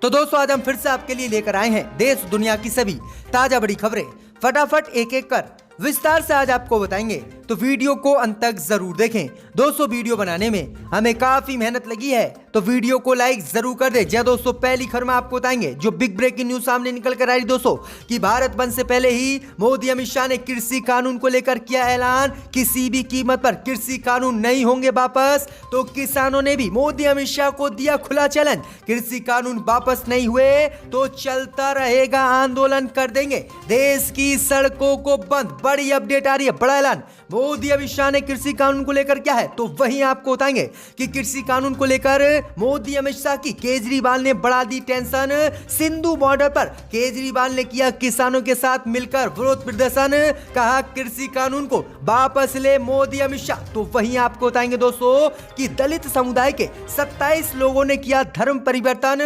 तो दोस्तों आज हम फिर से आपके लिए लेकर आए हैं देश दुनिया की सभी ताजा बड़ी खबरें। फटाफट एक एक कर विस्तार से आज आपको बताएंगे, तो वीडियो को अंत तक जरूर देखें। दोस्तों वीडियो बनाने में हमें काफी मेहनत लगी है, तो वीडियो को लाइक जरूर कर दे। जय दोस्तों, पहली खबर में आपको बताएंगे जो बिग ब्रेकिंग न्यूज सामने निकल कर आ रही दोस्तों कि भारत बंद से पहले ही मोदी अमित शाह ने कृषि कानून को लेकर किया ऐलान, किसी भी कीमत पर कृषि कानून नहीं होंगे वापस। तो किसानों ने भी मोदी अमित शाह को दिया खुला चैलेंज, कृषि कानून वापस नहीं हुए तो चलता रहेगा आंदोलन कर देंगे, देश की सड़कों को बंद। बड़ी अपडेट आ रही है, बड़ा ऐलान मोदी अमित शाह ने कृषि कानून को लेकर क्या है, तो वहीं आपको बताएंगे कि कृषि कानून को लेकर मोदी अमित शाह की केजरीवाल ने बढ़ा दी टेंशन। सिंधु बॉर्डर पर केजरीवाल ने किया किसानों के साथ मिलकर विरोध प्रदर्शन, कहा कृषि कानून को वापस ले मोदी अमित शाह। तो वहीं आपको बताएंगे दोस्तों कि दलित समुदाय के 27 लोगों ने किया धर्म परिवर्तन,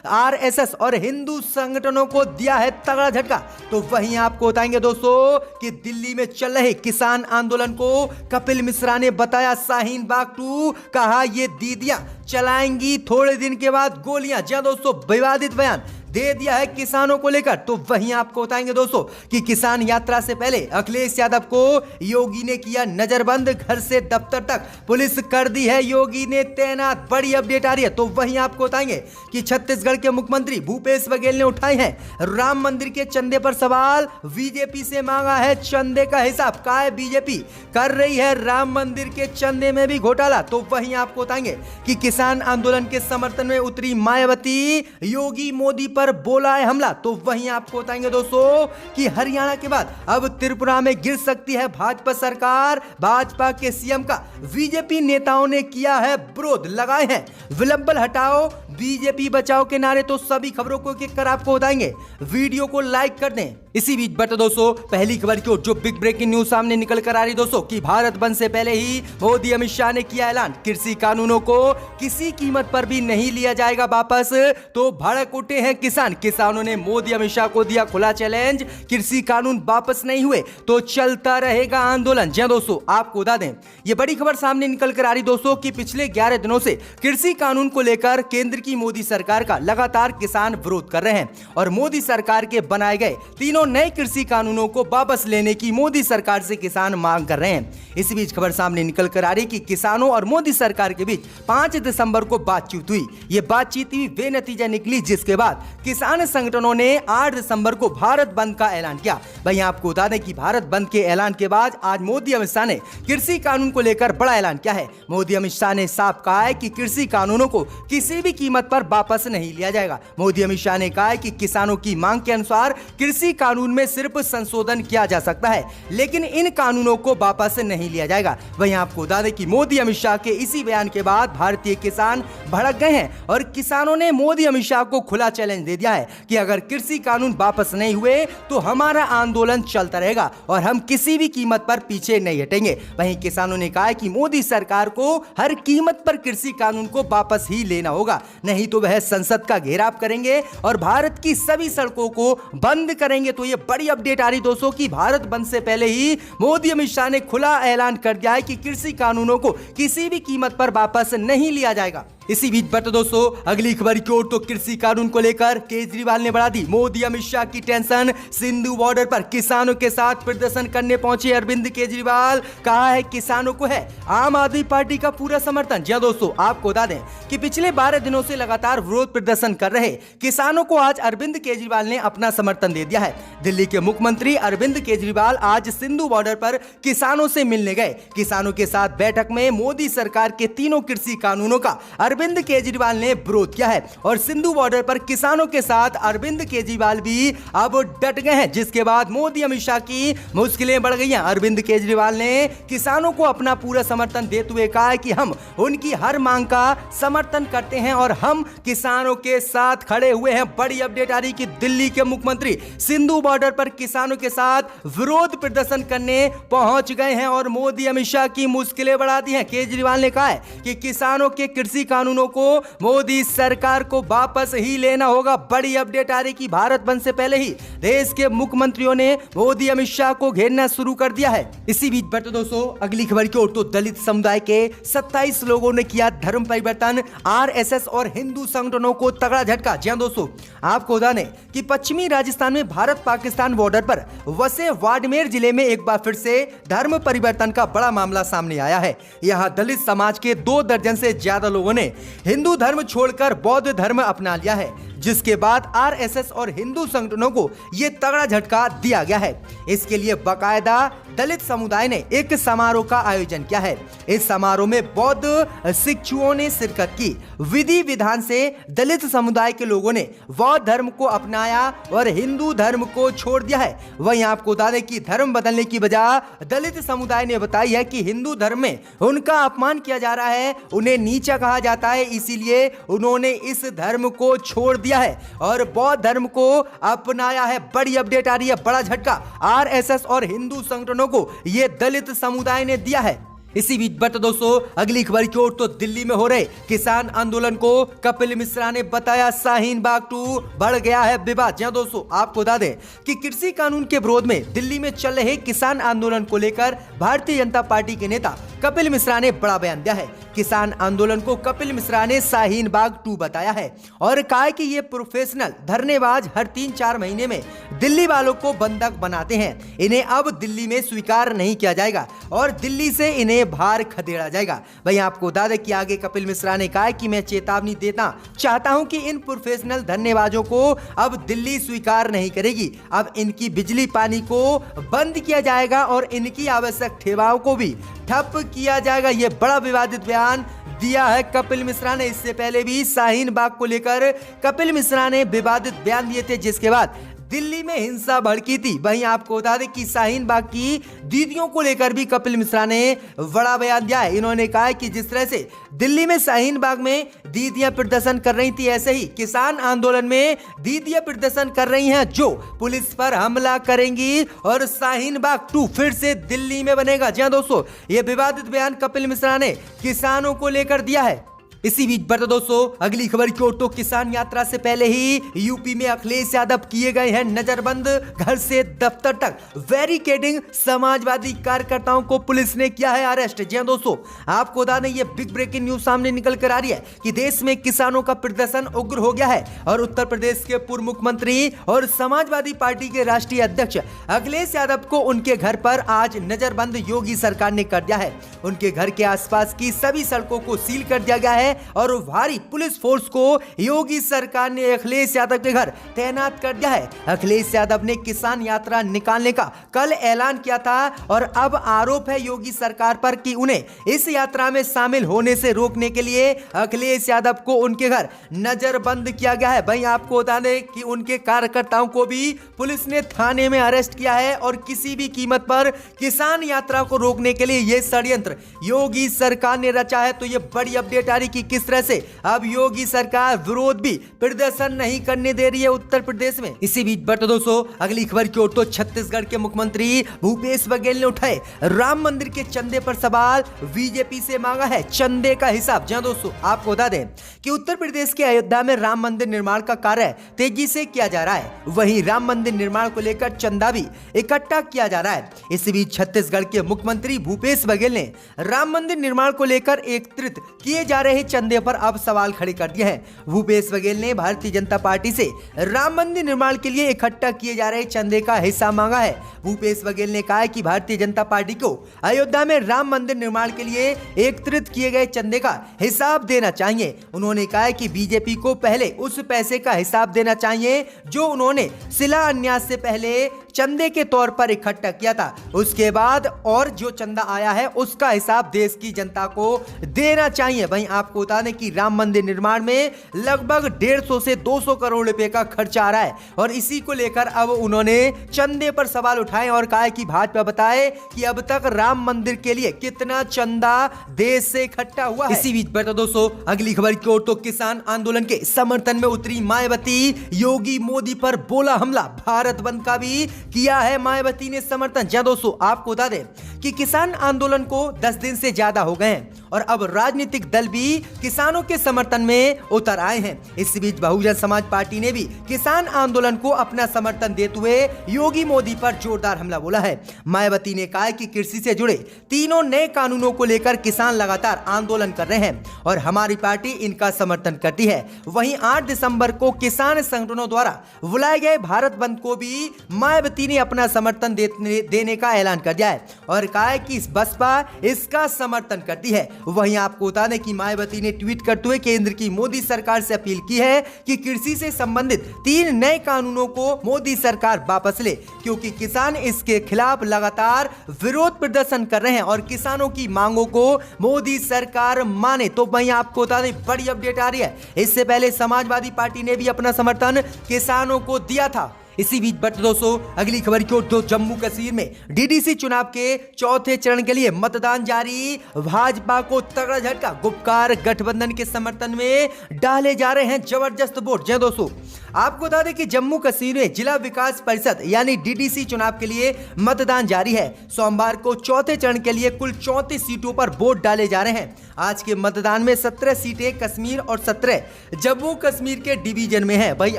आरएसएस और हिंदू संगठनों को दिया है तगड़ा झटका। तो वहीं आपको बताएंगे दोस्तों कि दिल्ली में चल रहे किसान आंदोलन को कपिल मिश्रा ने बताया शाहीन बाग 2, कहा ये दीदियां चलाएंगी थोड़े दिन के बाद गोलियां। जी दोस्तों, विवादित बयान दे दिया है किसानों को लेकर। तो वहीं आपको बताएंगे दोस्तों कि किसान यात्रा से पहले अखिलेश यादव को योगी ने किया नजरबंद, घर से दफ्तर तक पुलिस कर दी है योगी ने तैनात। बड़ी अपडेट आ रही है। तो वहीं आपको बताएंगे कि छत्तीसगढ़ के मुख्यमंत्री भूपेश बघेल ने उठाए हैं राम मंदिर के चंदे पर सवाल, बीजेपी से मांगा है चंदे का हिसाब। का है बीजेपी कर रही है राम मंदिर के चंदे में भी घोटाला। तो वहीं आपको बताएंगे कि किसान आंदोलन के समर्थन में उतरी मायावती, योगी मोदी पर बोला है हमला। तो वहीं आपको बताएंगे दोस्तों कि हरियाणा के बाद अब त्रिपुरा में गिर सकती है भाजपा सरकार, भाजपा के सीएम का बीजेपी नेताओं ने किया है विरोध, लगाए हैं विलंबल हटाओ बीजेपी बचाओ के नारे। तो सभी खबरों को एक कर आपको बताएंगे, वीडियो को लाइक कर दें। इसी बीच बट दोस्तों पहली खबर की ओर जो बिग ब्रेकिंग न्यूज सामने निकल कर आ रही दोस्तों कि भारत बंद से पहले ही मोदी अमित शाह ने किया ऐलान, कृषि कानूनों को किसी कीमत पर भी नहीं लिया जाएगा वापस। तो भड़क उठे हैं किसानों ने मोदी अमित शाह को दिया खुला चैलेंज, कृषि कानून वापस नहीं हुए तो चलता रहेगा आंदोलन। जी दोस्तों, आपको बता दें ये बड़ी खबर सामने निकल कर आ रही दोस्तों कि पिछले 11 दिनों से कृषि कानून को लेकर केंद्र की मोदी सरकार का लगातार किसान विरोध कर रहे हैं और मोदी सरकार के बनाए गए तीनों नए कृषि कानूनों को वापस लेने की मोदी सरकार से किसान मांग कर रहे हैं। इसी बीच खबर सामने निकल कर आ रही कि किसानों और मोदी सरकार के बीच 5 दिसंबर को बातचीत हुई। ये बातचीत ही बेनतीजा निकली, जिसके बाद किसान संगठनों ने 8 दिसंबर को भारत बंद का ऐलान किया। वहीं आपको बता दें कि भारत बंद के ऐलान के बाद आज मोदी अमित शाह ने कृषि कानून को लेकर बड़ा ऐलान किया है। मोदी अमित शाह ने साफ कहा है कि कृषि कानूनों को किसी भी कीमत पर वापस नहीं लिया जाएगा। मोदी अमित शाह ने कहा है कि किसानों की मांग के अनुसार कृषि कानून में सिर्फ संशोधन किया जा सकता है, लेकिन इन कानूनों को वापस नहीं लिया जाएगा। वहीं आपको बता दें कि मोदी अमित शाह के इसी बयान के बाद भारतीय किसान भड़क गए हैं और किसानों ने मोदी अमित शाह को खुला चैलेंज दे दिया है कि अगर कृषि कानून वापस नहीं हुए तो हमारा आंदोलन चलता रहेगा और हम किसी भी कीमत पर पीछे नहीं हटेंगे। वहीं किसानों ने कहा है कि मोदी सरकार को हर कीमत पर कृषि कानून को वापस ही लेना होगा, नहीं तो वह संसद का घेराव करेंगे और भारत की सभी सड़कों को बंद करेंगे। तो ये बड़ी अपडेट आ रही दोस्तों कि भारत बंद से पहले ही मोदी अमित शाह ने खुला ऐलान कर दिया है कि कृषि कानूनों को किसी भी कीमत पर वापस नहीं लिया जाएगा। इसी बीच बट दोस्तों अगली खबर की ओर तो कृषि कानून को लेकर केजरीवाल ने बढ़ा दी मोदी अमित शाह की टेंशन। सिंधु बॉर्डर पर किसानों के साथ प्रदर्शन करने पहुंचे अरविंद केजरीवाल, कहा है किसानों को है आम आदमी पार्टी का पूरा समर्थन। जी दोस्तों, आपको बता दें कि पिछले 12 दिनों से लगातार विरोध प्रदर्शन कर रहे किसानों को आज अरविंद केजरीवाल ने अपना समर्थन दे दिया है। दिल्ली के मुख्यमंत्री अरविंद केजरीवाल आज सिंधु बॉर्डर पर किसानों से मिलने गए। किसानों के साथ बैठक में मोदी सरकार के तीनों कृषि कानूनों का अरविंद केजरीवाल ने विरोध किया है और सिंधु बॉर्डर पर किसानों के साथ अरविंद केजरीवाल भी अब डट गए हैं, जिसके बाद मोदी अमित शाह की मुश्किलें बढ़ गई हैं। अरविंद केजरीवाल ने किसानों को अपना पूरा समर्थन देते हुए कहा है कि हम उनकी हर मांग का समर्थन करते हैं और हम किसानों के साथ खड़े हुए हैं। बड़ी अपडेट आ रही कि दिल्ली के मुख्यमंत्री सिंधु बॉर्डर पर किसानों के साथ विरोध प्रदर्शन करने पहुंच गए हैं और मोदी अमित शाह की मुश्किलें बढ़ा दी हैं। केजरीवाल ने कहा है कि किसानों के कृषि कानून कानूनों को मोदी सरकार को वापस ही लेना होगा। बड़ी अपडेट आ रही कि भारत बंद से पहले ही देश के मुख्यमंत्रियों ने मोदी अमित शाह को घेरना शुरू कर दिया है। इसी बीच बढ़ते दोस्तों अगली खबर की ओर तो दलित समुदाय के 27 लोगों ने किया धर्म परिवर्तन, आरएसएस और हिंदू संगठनों को तगड़ा झटका। जी हां दोस्तों, आपको बता दें कि पश्चिमी राजस्थान में भारत पाकिस्तान बॉर्डर पर वसे बाड़मेर जिले में एक बार फिर से धर्म परिवर्तन का बड़ा मामला सामने आया है। यहां दलित समाज के 2 दर्जन से ज्यादा लोगों ने हिंदू धर्म छोड़कर बौद्ध धर्म अपना लिया है, जिसके बाद आरएसएस और हिंदू संगठनों को यह तगड़ा झटका दिया गया है। इसके लिए बाकायदा दलित समुदाय ने एक समारोह का आयोजन किया है। इस समारोह में बौद्ध भिक्षुओं ने शिरकत की। विधि विधान से दलित समुदाय के लोगों ने बौद्ध धर्म को अपनाया और हिंदू धर्म को छोड़ दिया है। वहीं आपको बता दें कि धर्म बदलने की वजह दलित समुदाय ने बताई है कि हिंदू धर्म में उनका अपमान किया जा रहा है, उन्हें नीचा कहा जाता है, इसीलिए उन्होंने इस धर्म को छोड़ दिया है और बौद्ध धर्म को अपनाया है। बड़ी अपडेट आ रही है, बड़ा झटका आरएसएस और हिंदू संगठनों को यह दलित समुदाय ने दिया है। इसी बीच बढ़ते दोस्तों अगली खबर की ओर तो दिल्ली में हो रहे किसान आंदोलन को कपिल मिश्रा ने बताया शाहीन बाग 2 बढ़ गया है विवाद। जी दोस्तों, आपको बता दें कि कृषि कानून के विरोध में दिल्ली में चल रहे किसान आंदोलन को लेकर भारतीय जनता पार्टी के नेता कपिल मिश्रा ने बड़ा बयान दिया है। किसान आंदोलन को कपिल मिश्रा ने शाहीन बाग 2 बताया है और कहा कि ये प्रोफेशनल धरनेबाज हर 3-4 महीने में दिल्ली वालों को बंधक बनाते हैं। इन्हें अब दिल्ली में स्वीकार नहीं किया जाएगा और दिल्ली से इन्हें बाहर खदेड़ा जाएगा। भाई आपको बता दें कि आगे कपिल मिश्रा ने कहा कि मैं चेतावनी देना चाहता हूं कि इन प्रोफेशनल धरनेबाजों को अब दिल्ली स्वीकार नहीं करेगी। अब इनकी बिजली पानी को बंद किया जाएगा और इनकी आवश्यक सेवाओं को भी ठप किया जाएगा। यह बड़ा विवादित बयान दिया है कपिल मिश्रा ने। इससे पहले भी शाहीन बाग को लेकर कपिल मिश्रा ने विवादित बयान दिए थे, जिसके बाद दिल्ली में हिंसा भड़की थी। वहीं आपको बता दें कि शाहीन बाग की दीदियों को लेकर भी कपिल मिश्रा ने बड़ा बयान दिया है। इन्होंने कहा कि जिस तरह से दिल्ली में शाहीन बाग में दीदियां प्रदर्शन कर रही थी, ऐसे ही किसान आंदोलन में दीदियां प्रदर्शन कर रही हैं जो पुलिस पर हमला करेंगी और शाहीन बाग 2 फिर से दिल्ली में बनेगा। जी हां दोस्तों, यह विवादित बयान कपिल मिश्रा ने किसानों को लेकर दिया है। इसी बीच बढ़ते दोस्तों अगली खबर की ओर तो किसान यात्रा से पहले ही यूपी में अखिलेश यादव किए गए हैं नजरबंद। घर से दफ्तर तक बैरिकेडिंग, समाजवादी कार्यकर्ताओं को पुलिस ने किया है अरेस्ट। जी हां दोस्तों, आपको बता दें ये बिग ब्रेकिंग न्यूज सामने निकल कर आ रही है कि देश में किसानों का प्रदर्शन उग्र हो गया है और उत्तर प्रदेश के पूर्व मुख्यमंत्री और समाजवादी पार्टी के राष्ट्रीय अध्यक्ष अखिलेश यादव को उनके घर पर आज नजरबंद योगी सरकार ने कर दिया है। उनके घर के आसपास की सभी सड़कों को सील कर दिया गया है और भारी पुलिस फोर्स को योगी सरकार ने अखिलेश यादव के घर तैनात कर दिया है। अखिलेश यादव ने किसान यात्रा निकालने का कल ऐलान किया था और अब आरोप है योगी सरकार पर कि उन्हें इस यात्रा में शामिल होने से रोकने के लिए अखिलेश यादव को उनके घर नजरबंद किया गया है। भाई आपको बता दें कि उनके कार्यकर्ताओं को भी पुलिस ने थाने में अरेस्ट किया है और किसी भी कीमत पर किसान यात्रा को रोकने के लिए यह षड्यंत्र योगी सरकार ने रचा है। तो यह बड़ी अपडेट आ रही कि किस तरह से अब योगी सरकार विरोध भी प्रदर्शन नहीं करने दे रही है उत्तर प्रदेश में। इसी बीच बढ़ते दोस्तों अगली खबर की ओर तो छत्तीसगढ़ के मुख्यमंत्री भूपेश बघेल ने उठाए राम मंदिर के चंदे पर सवाल। बीजेपी से मांगा है चंदे का हिसाब। जहां दोस्तों आपको बता दें कि उत्तर प्रदेश के अयोध्या में राम मंदिर निर्माण का कार्य तेजी से किया जा रहा है, वहीं राम मंदिर निर्माण को लेकर चंदा भी इकट्ठा किया जा रहा है। इसी बीच छत्तीसगढ़ के मुख्यमंत्री भूपेश बघेल ने राम मंदिर निर्माण को लेकर एकत्रित किए जा रहे चंदे पर अब सवाल खड़े कर दिए हैं। भूपेश बघेल ने भारतीय जनता पार्टी से राम मंदिर निर्माण के लिए इकट्ठा किए जा रहे चंदे का हिस्सा मांगा है। भूपेश बघेल ने कहा कि भारतीय जनता पार्टी को अयोध्या में राम मंदिर निर्माण के लिए एकत्रित किए गए चंदे का हिसाब देना चाहिए। उन्होंने कहा कि बीजेपी को पहले उस पैसे का हिसाब देना चाहिए जो उन्होंने शिलान्यास से पहले चंदे के तौर पर इकट्ठा किया था, उसके बाद और जो चंदा आया है उसका हिसाब देश की जनता को देना चाहिए। वहीं आपको बता दें कि राम मंदिर निर्माण में लगभग 150 से 200 करोड़ रुपए का खर्च आ रहा है और इसी को लेकर अब उन्होंने चंदे पर सवाल उठाए और कहा कि भाजपा बताए कि अब तक राम मंदिर के लिए कितना चंदा देश से इकट्ठा हुआ है। इसी बीच बढ़ते दोस्तों अगली खबर की ओर तो किसान आंदोलन के समर्थन में उतरी मायावती, योगी मोदी पर बोला हमला। भारत बंद का भी किया है मायावती ने समर्थन। जी दोस्तों, आपको बता दें कि किसान आंदोलन को 10 दिन से ज्यादा हो गए हैं और अब राजनीतिक दल भी किसानों के समर्थन में उतर आए हैं। इस बीच बहुजन समाज पार्टी ने भी किसान आंदोलन को अपना समर्थन देते हुए योगी मोदी पर जोरदार हमला बोला है। मायावती ने कहा कि कृषि से जुड़े तीनों नए कानूनों को लेकर किसान लगातार आंदोलन कर रहे हैं और हमारी पार्टी इनका समर्थन करती है। वहीं 8 दिसंबर को किसान संगठनों द्वारा बुलाए गए भारत बंद को भी मायावती ने अपना समर्थन देने का ऐलान कर दिया है और कहा है कि बसपा इसका समर्थन करती है। वहीं आपको बता दें कि मायावती ने ट्वीट करते हुए केंद्र की मोदी सरकार से अपील की है कि कृषि से संबंधित 3 नए कानूनों को मोदी सरकार वापस ले, क्योंकि किसान इसके खिलाफ लगातार विरोध प्रदर्शन कर रहे हैं और किसानों की मांगों को मोदी सरकार माने। तो वहीं आपको बता दें बड़ी अपडेट आ रही है। इससे पहले समाजवादी पार्टी ने भी अपना समर्थन किसानों को दिया था। इसी बीच बट दोस्तों अगली खबर की ओर, तो जम्मू कश्मीर में डीडीसी चुनाव के चौथे चरण के लिए मतदान जारी। भाजपा को तगड़ा झटका, गुपकार गठबंधन के समर्थन में डाले जा रहे हैं जबरदस्त वोट। जय दोस्तों, आपको बता दें कि जम्मू कश्मीर में जिला विकास परिषद यानी डीडीसी चुनाव के लिए मतदान जारी है। सोमवार को चौथे चरण के लिए कुल 34 सीटों पर वोट डाले जा रहे हैं। आज के मतदान में 17 सीटें कश्मीर और 17 जम्मू कश्मीर के डिवीजन में है। भाई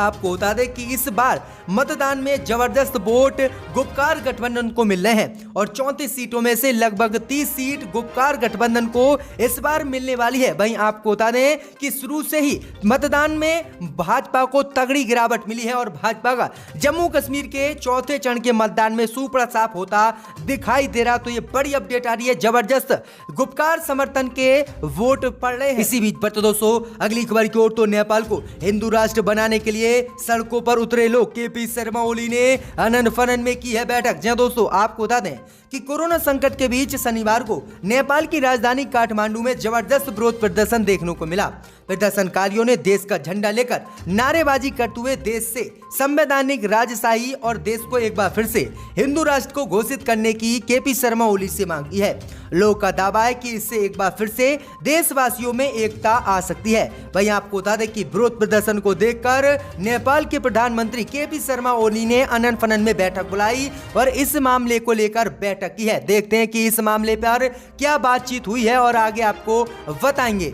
आपको बता दें कि इस बार मतदान में जबरदस्त वोट गुपकार गठबंधन को मिल रहे हैं और 34 सीटों में से लगभग 30 सीट गुपकार गठबंधन को इस बार मिलने वाली है। वहीं आपको बता दें कि शुरू से ही मतदान में भाजपा को तगड़ी गिरावट मिली है और भाजपा का जम्मू कश्मीर के चौथे चरण के मतदान में सुपड़ा साफ होता दिखाई दे रहा। तो ये बड़ी अपडेट आ रही है, जबरदस्त गुपकार समर्थन के वोट पड़ रहे हैं। इसी बीच पर तो दोस्तों अगली खबर की ओर, तो नेपाल को हिंदू राष्ट्र बनाने के लिए सड़कों पर उतरे लोग। केपी शर्मा ओली ने अनन फनन में की है बैठक। जी दोस्तों, आपको बता दें कि कोरोना संकट के बीच शनिवार को नेपाल की राजधानी काठमांडू में जबरदस्त विरोध प्रदर्शन देखने को मिला। प्रदर्शनकारियों ने देश का झंडा लेकर नारेबाजी करते हुए देश से संवैधानिक राजशाही और देश को एक बार फिर से हिंदू राष्ट्र को घोषित करने की केपी शर्मा ओली से मांग की है। लोगों का दावा है कि इससे एक बार फिर से देशवासियों में एकता आ सकती है। वहीं आपको बता दें कि विरोध प्रदर्शन को देखकर नेपाल के प्रधानमंत्री केपी शर्मा ओली ने अनन फनन में बैठक बुलाई और इस मामले को लेकर बैठक की है। देखते हैं कि इस मामले पर क्या बातचीत हुई है और आगे आपको बताएंगे।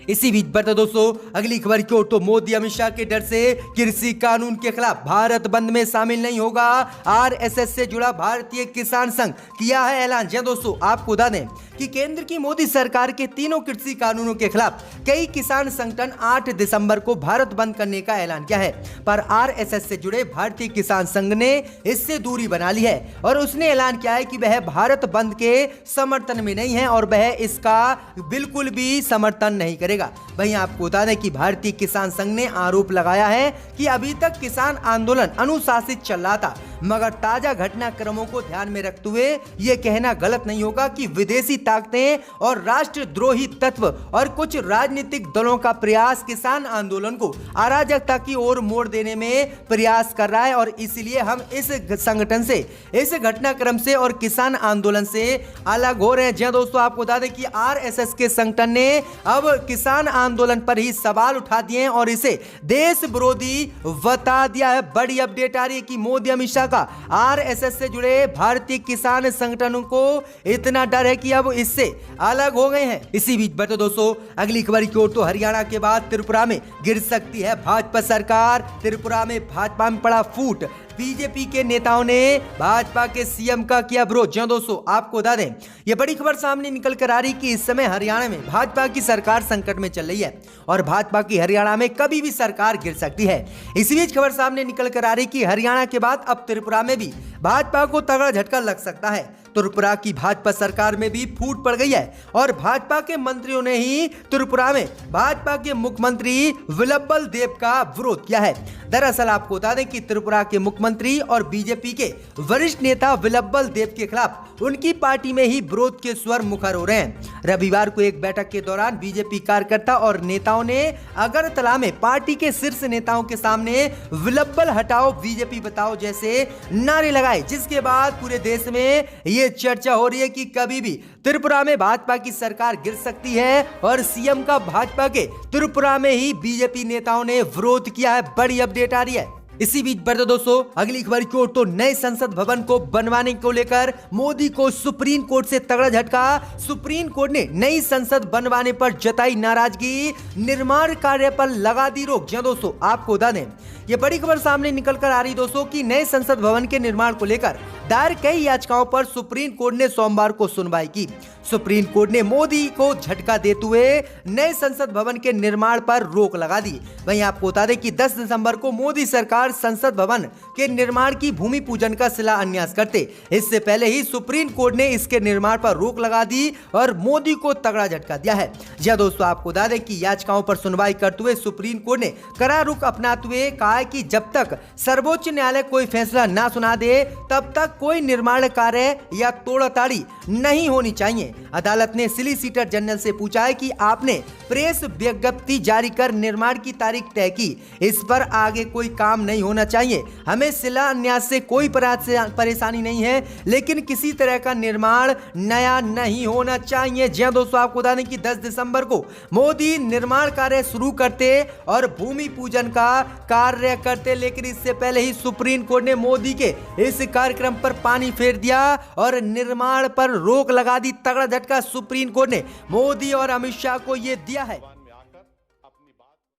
इसी बीच बढ़ते दोस्तों अगली खबर की ओर, तो मोदी अमित शाह के डर से कृषि कानून के खिलाफ भारत बंद में शामिल नहीं होगा। आरएसएस से जुड़ा भारतीय किसान संघ किया है ऐलान। जी दोस्तों, आपको बता दें कि केंद्र की मोदी सरकार के तीनों कृषि कानूनों के खिलाफ कई किसान संगठन 8 दिसंबर को भारत बंद करने का ऐलान किया है, पर आरएसएस से जुड़े भारतीय किसान संघ ने इससे दूरी बना ली है और उसने ऐलान किया है कि वह भारत बंद के समर्थन में नहीं है और वह इसका बिल्कुल भी समर्थन नहीं करेगा। वहीं आपको बता दें कि भारतीय किसान संघ ने आरोप लगाया है कि अभी तक किसान आंदोलन अनुशासित चल रहा था, मगर ताजा घटनाक्रमों को ध्यान में रखते हुए यह कहना गलत नहीं होगा कि विदेशी ताकतें और राष्ट्रद्रोही तत्व और कुछ राजनीतिक दलों का प्रयास किसान आंदोलन को अराजकता की ओर मोड़ देने में प्रयास कर रहा है और इसलिए हम इस संगठन से, इस घटनाक्रम से और किसान आंदोलन से अलग हो रहे हैं। जी दोस्तों, आपको बता दें कि आरएसएस के संगठन ने अब किसान आंदोलन पर ही सवाल उठा दिए हैं और इसे देश विरोधी बता दिया है। बड़ी अपडेट आ रही है कि मोदी अमित शाह का आरएसएस से जुड़े भारतीय किसान संगठनों को इतना डर है कि अब इससे अलग हो गए हैं। इसी बीच बता दोस्तों अगली खबर की ओर, तो हरियाणा के बाद त्रिपुरा में गिर सकती है भाजपा सरकार। त्रिपुरा में भाजपा में पड़ा फूट, बीजेपी के नेताओं ने भाजपा के सीएम का किया विरोध। जी दोस्तों, आपको बता दें यह बड़ी खबर सामने निकल कर आ रही कि इस समय हरियाणा में भाजपा की सरकार संकट में चल रही है और भाजपा की हरियाणा में कभी भी सरकार गिर सकती है। इसी बीच खबर सामने निकल कर आ रही कि हरियाणा के बाद अब त्रिपुरा में भी भाजपा को तगड़ा झटका लग सकता है। त्रिपुरा की भाजपा सरकार में भी फूट पड़ गई है और भाजपा के मंत्रियों ने ही त्रिपुरा में भाजपा के मुख्यमंत्री विलब्बल देव का विरोध किया है। दरअसल आपको बता दें कि त्रिपुरा के मुख्यमंत्री और बीजेपी के वरिष्ठ नेता विलब्बल देव के खिलाफ उनकी पार्टी में ही विरोध के स्वर मुखर हो रहे हैं। रविवार को एक बैठक के दौरान बीजेपी कार्यकर्ता और नेताओं ने अगरतला में पार्टी के शीर्ष नेताओं के सामने विलब्बल हटाओ बीजेपी बताओ जैसे नारे लगाए, जिसके बाद पूरे देश में ये चर्चा हो रही है कि कभी भी त्रिपुरा में भाजपा की सरकार गिर सकती है और सीएम का भाजपा के त्रिपुरा में ही बीजेपी नेताओं ने विरोध किया है। बड़ी अपडेट आ रही है। इसी बीच बढ़ते दोस्तों अगली खबर की ओर, तो नए संसद भवन को बनवाने को लेकर मोदी को सुप्रीम कोर्ट से तगड़ा झटका। सुप्रीम कोर्ट ने नई संसद बनवाने पर जताई नाराजगी, निर्माण कार्य पर लगा दी रोक। जी दोस्तों, आपको बता दें ये बड़ी खबर सामने निकल कर आ रही दोस्तों कि नए संसद भवन के निर्माण को लेकर दायर कई याचिकाओं पर सुप्रीम कोर्ट ने सोमवार को सुनवाई की। सुप्रीम कोर्ट ने मोदी को झटका देते हुए नए संसद भवन के निर्माण पर रोक लगा दी। वहीं आपको बता दें कि 10 दिसंबर को मोदी सरकार संसद भवन के निर्माण की भूमि पूजन का शिलान्यास करते, इससे पहले ही सुप्रीम कोर्ट ने इसके निर्माण पर रोक लगा दी और मोदी को तगड़ा झटका दिया है। जी हां दोस्तों, आपको बता दें कि याचिकाओं पर सुनवाई करते हुए सुप्रीम कोर्ट ने कड़ा रुख अपनाते हुए कहा है कि जब तक सर्वोच्च न्यायालय कोई फैसला ना सुना दे तब तक कोई निर्माण कार्य या तोड़ाताड़ी नहीं होनी चाहिए। अदालत ने सॉलिसिटर जनरल से पूछा है कि आपने प्रेस विज्ञप्ति जारी कर निर्माण की तारीख तय की, इस पर आगे कोई काम नहीं होना चाहिए। हमें शिलान्यास से कोई परेशानी नहीं है, लेकिन किसी तरह का निर्माण नया नहीं होना चाहिए। जी हां दोस्तों, आपको बता दें कि 10 दिसंबर को मोदी निर्माण कार्य शुरू करते और भूमि पूजन का कार्य करते, लेकिन इससे पहले ही सुप्रीम कोर्ट ने मोदी के इस कार्यक्रम पर पानी फेर दिया और निर्माण पर रोक लगा दी। तगड़ा झटका सुप्रीम कोर्ट ने मोदी और अमित शाह को यह दिया है।